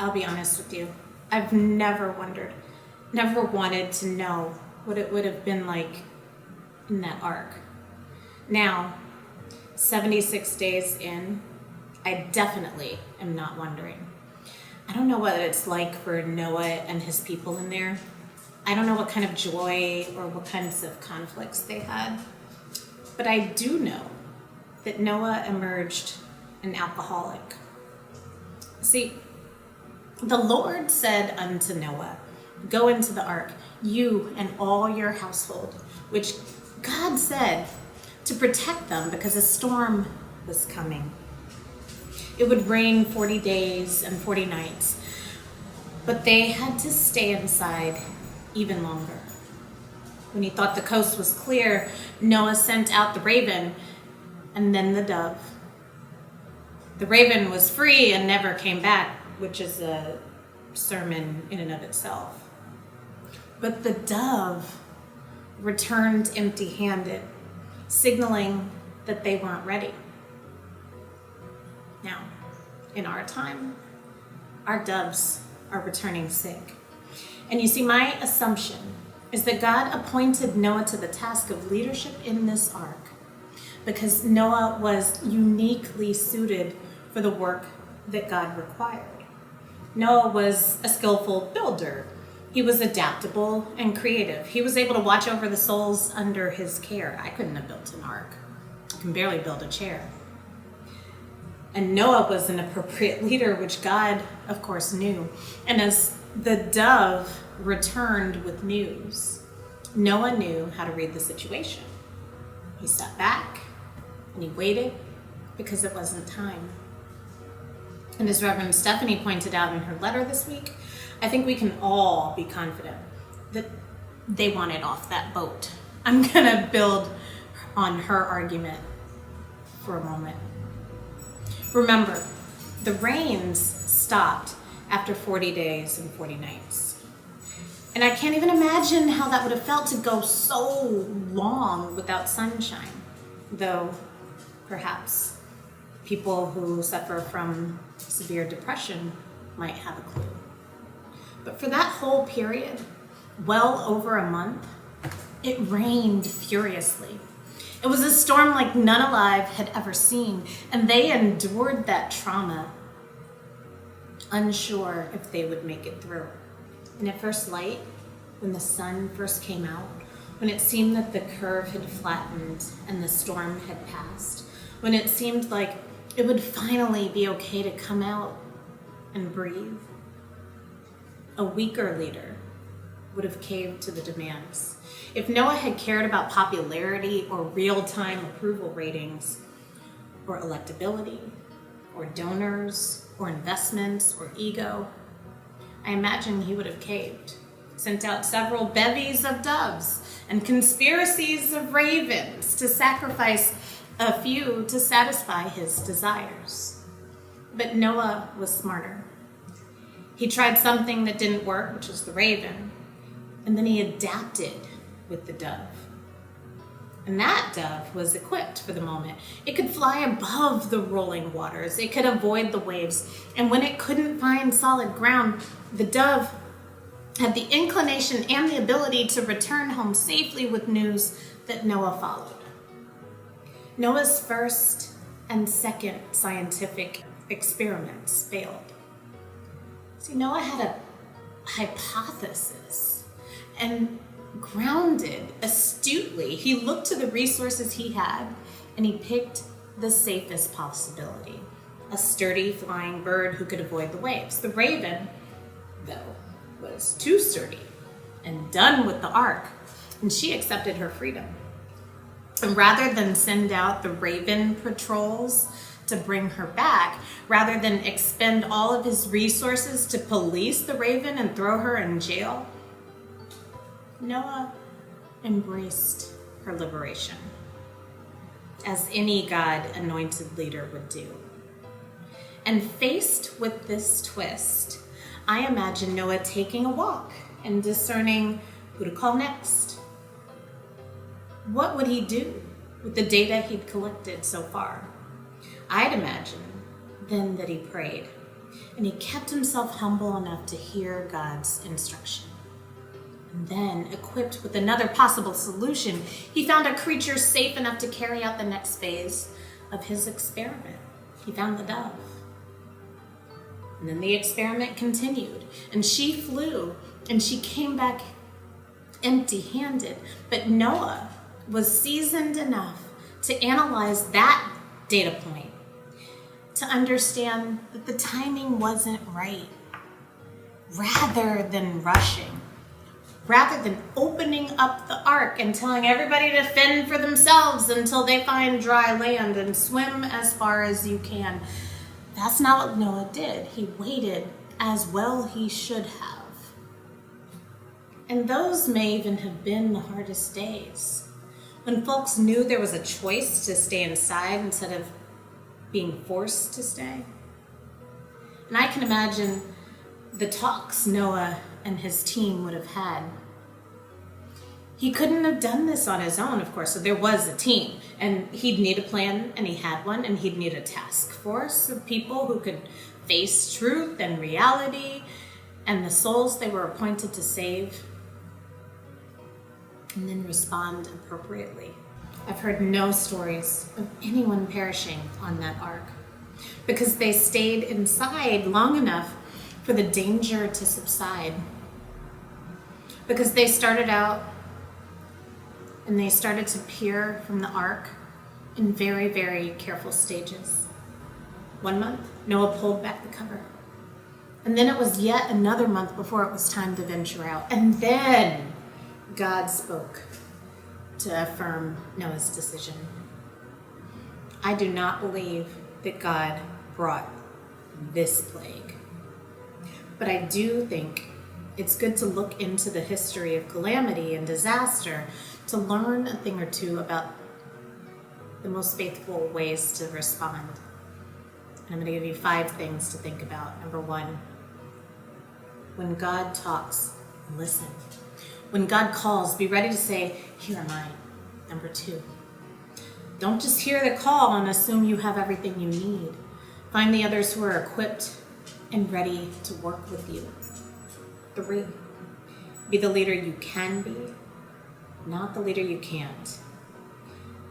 I'll be honest with you. I've never wanted to know what it would have been like in that ark. Now, 76 days in, I definitely am not wondering. I don't know what it's like for Noah and his people in there. I don't know what kind of joy or what kinds of conflicts they had. But I do know that Noah emerged an alcoholic. See, the Lord said unto Noah, "Go into the ark, you and all your household," which God said to protect them because a storm was coming. It would rain 40 days and 40 nights, but they had to stay inside even longer. When he thought the coast was clear, Noah sent out the raven and then the dove. The raven was free and never came back, which is a sermon in and of itself. But the dove returned empty-handed, signaling that they weren't ready. Now, in our time, our doves are returning sick. And you see, my assumption is that God appointed Noah to the task of leadership in this ark because Noah was uniquely suited for the work that God required. Noah was a skillful builder. He was adaptable and creative. He was able to watch over the souls under his care. I couldn't have built an ark. I can barely build a chair. And Noah was an appropriate leader, which God, of course, knew. And as the dove returned with news, Noah knew how to read the situation. He sat back and he waited because it wasn't time. And as Reverend Stephanie pointed out in her letter this week, I think we can all be confident that they wanted off that boat. I'm gonna build on her argument for a moment. Remember, the rains stopped after 40 days and 40 nights. And I can't even imagine how that would have felt to go so long without sunshine, though perhaps people who suffer from severe depression might have a clue. But for that whole period, well over a month, it rained furiously. It was a storm like none alive had ever seen, and they endured that trauma, unsure if they would make it through. And at first light, when the sun first came out, when it seemed that the curve had flattened and the storm had passed, when it seemed like it would finally be okay to come out and breathe, a weaker leader would have caved to the demands. If Noah had cared about popularity or real-time approval ratings, or electability, or donors, or investments, or ego, I imagine he would have caved, sent out several bevies of doves and conspiracies of ravens to sacrifice a few to satisfy his desires. But Noah was smarter. He tried something that didn't work, which was the raven, and then he adapted with the dove. And that dove was equipped for the moment. It could fly above the rolling waters. It could avoid the waves. And when it couldn't find solid ground, the dove had the inclination and the ability to return home safely with news that Noah followed. Noah's first and second scientific experiments failed. See, Noah had a hypothesis, and grounded astutely, he looked to the resources he had and he picked the safest possibility, a sturdy flying bird who could avoid the waves. The raven, though, was too sturdy and done with the ark, and she accepted her freedom. And rather than send out the raven patrols to bring her back, rather than expend all of his resources to police the raven and throw her in jail, Noah embraced her liberation, as any God-anointed leader would do. And faced with this twist, I imagine Noah taking a walk and discerning who to call next. What would he do with the data he'd collected so far? I'd imagine then that he prayed. And he kept himself humble enough to hear God's instruction. And then, equipped with another possible solution, he found a creature safe enough to carry out the next phase of his experiment. He found the dove. And then the experiment continued, and she flew, and she came back empty-handed. But Noah was seasoned enough to analyze that data point, to understand that the timing wasn't right. Rather than rushing, rather than opening up the ark and telling everybody to fend for themselves until they find dry land and swim as far as you can, that's not what Noah did. He waited, as well he should have. And those may even have been the hardest days, when folks knew there was a choice to stay inside instead of being forced to stay. And I can imagine the talks Noah and his team would have had. He couldn't have done this on his own, of course, so there was a team, and he'd need a plan, and he had one, and he'd need a task force of people who could face truth and reality and the souls they were appointed to save, and then respond appropriately. I've heard no stories of anyone perishing on that ark because they stayed inside long enough for the danger to subside. Because they started out and they started to peer from the ark in very, very careful stages. 1 month, Noah pulled back the cover. And then it was yet another month before it was time to venture out. And then God spoke to affirm Noah's decision. I do not believe that God brought this plague. But I do think it's good to look into the history of calamity and disaster to learn a thing or two about the most faithful ways to respond. And I'm going to give you 5 things to think about. Number 1, when God talks, listen. When God calls, be ready to say, here am I. Number 2, don't just hear the call and assume you have everything you need. Find the others who are equipped and ready to work with you. 3, be the leader you can be, not the leader you can't.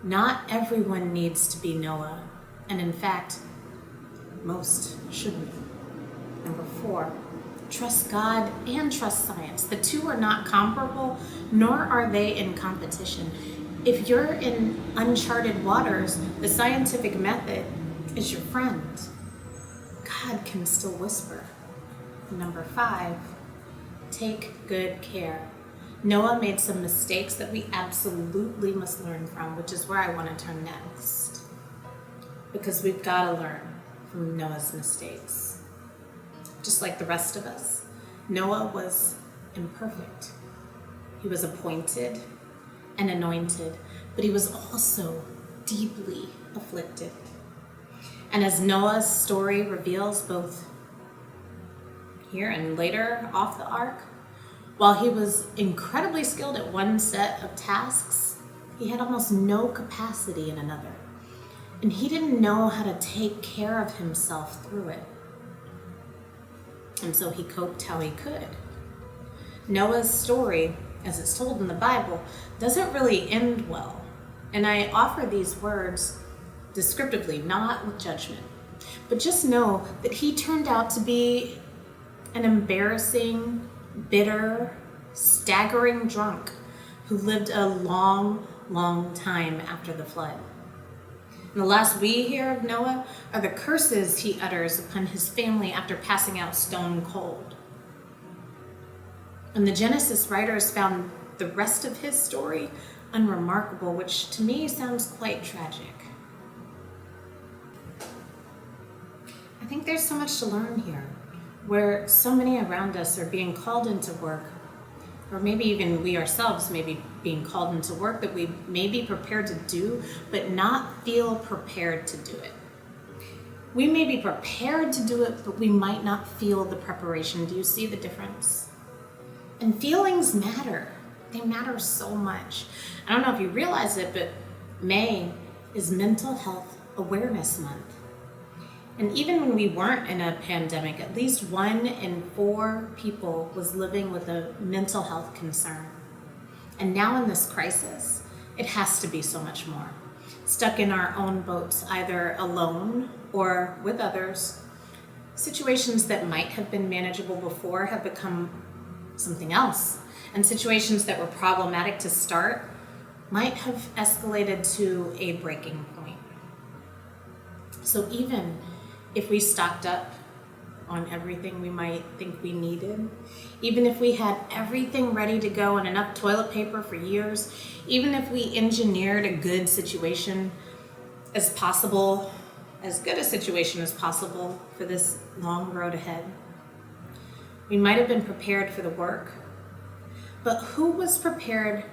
Not everyone needs to be Noah, and in fact, most shouldn't. Number 4, trust God and trust science. The two are not comparable, nor are they in competition. If you're in uncharted waters, the scientific method is your friend. God can still whisper. Number 5, take good care. Noah made some mistakes that we absolutely must learn from, which is where I want to turn next. Because we've got to learn from Noah's mistakes. Just like the rest of us, Noah was imperfect. He was appointed and anointed, but he was also deeply afflicted. And as Noah's story reveals, both here and later off the ark, while he was incredibly skilled at one set of tasks, he had almost no capacity in another. And he didn't know how to take care of himself through it. And so he coped how he could. Noah's story, as it's told in the Bible, doesn't really end well. And I offer these words descriptively, not with judgment. But just know that he turned out to be an embarrassing, bitter, staggering drunk who lived a long, long time after the flood. And the last we hear of Noah are the curses he utters upon his family after passing out stone cold. And the Genesis writers found the rest of his story unremarkable, which to me sounds quite tragic. I think there's so much to learn here, where so many around us are being called into work, or maybe even we ourselves may be being called into work that we may be prepared to do, but not feel prepared to do it. We may be prepared to do it, but we might not feel the preparation. Do you see the difference? And feelings matter. They matter so much. I don't know if you realize it, but May is Mental Health Awareness Month. And even when we weren't in a pandemic, at least 1 in 4 people was living with a mental health concern. And now in this crisis, it has to be so much more. Stuck in our own boats, either alone or with others. Situations that might have been manageable before have become something else. And situations that were problematic to start might have escalated to a breaking point. So even if we stocked up on everything we might think we needed, even if we had everything ready to go and enough toilet paper for years, even if we engineered a good situation as possible, as good a situation as possible for this long road ahead, we might have been prepared for the work, but who was prepared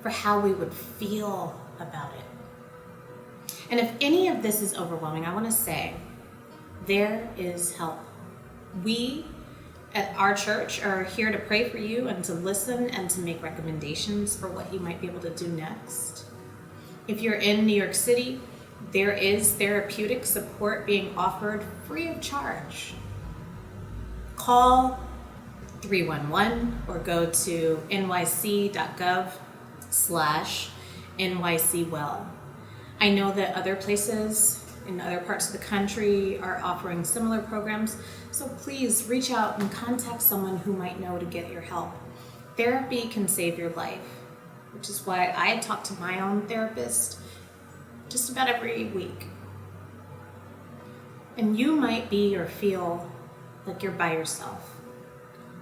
for how we would feel about it? And if any of this is overwhelming, I want to say there is help. We at our church are here to pray for you and to listen and to make recommendations for what you might be able to do next. If you're in New York City, there is therapeutic support being offered free of charge. Call 311 or go to nyc.gov/NYCWell. I know that other places in other parts of the country are offering similar programs, so please reach out and contact someone who might know to get your help. Therapy can save your life, which is why I talk to my own therapist just about every week. And you might be or feel like you're by yourself,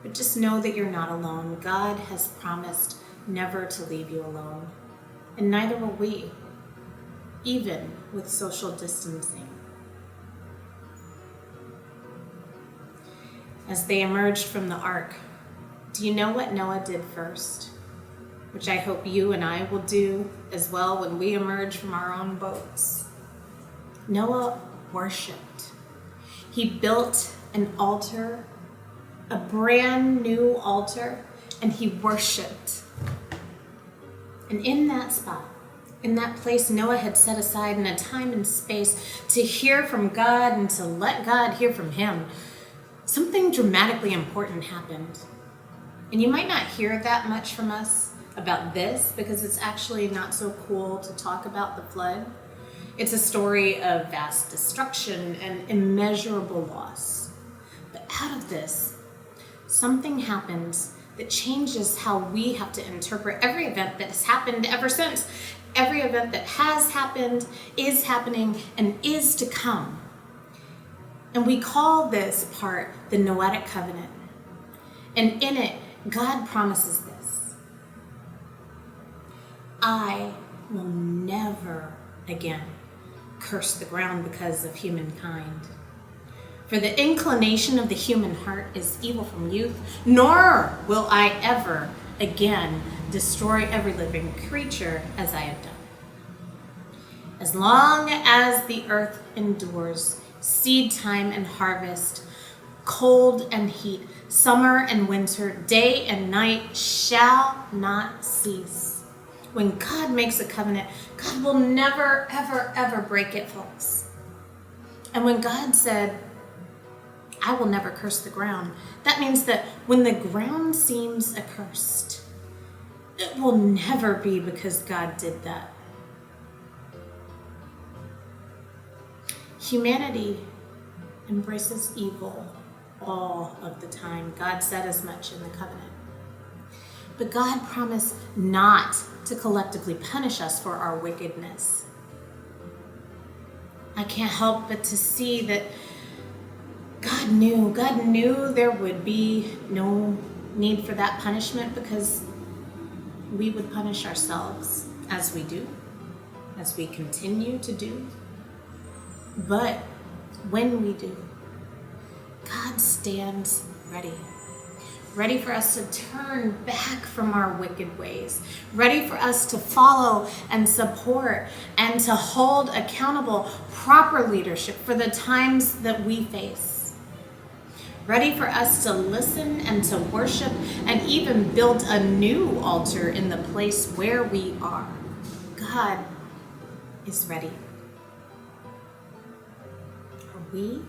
but just know that you're not alone. God has promised never to leave you alone, and neither will we, even with social distancing. As they emerged from the ark, do you know what Noah did first? Which I hope you and I will do as well when we emerge from our own boats. Noah worshiped. He built an altar, a brand new altar, and he worshiped. And in that spot, in that place Noah had set aside in a time and space to hear from God and to let God hear from him, something dramatically important happened. And you might not hear that much from us about this because it's actually not so cool to talk about the flood. It's a story of vast destruction and immeasurable loss. But out of this, something happens that changes how we have to interpret every event that has happened ever since. Every event that has happened, is happening, and is to come. And we call this part the Noahic covenant. And in it, God promises this: I will never again curse the ground because of humankind. For the inclination of the human heart is evil from youth, nor will I ever again destroy every living creature as I have done. As long as the earth endures, seed time and harvest, cold and heat, summer and winter, day and night shall not cease. When God makes a covenant, God will never, ever, ever break it, folks. And when God said, I will never curse the ground, that means that when the ground seems accursed, it will never be because God did that. Humanity embraces evil all of the time. God said as much in the covenant. But God promised not to collectively punish us for our wickedness. I can't help but to see that God knew there would be no need for that punishment because we would punish ourselves as we do, as we continue to do. But when we do, God stands ready for us to turn back from our wicked ways, ready for us to follow and support and to hold accountable proper leadership for the times that we face, ready for us to listen and to worship and even build a new altar in the place where we are. God is ready. Are we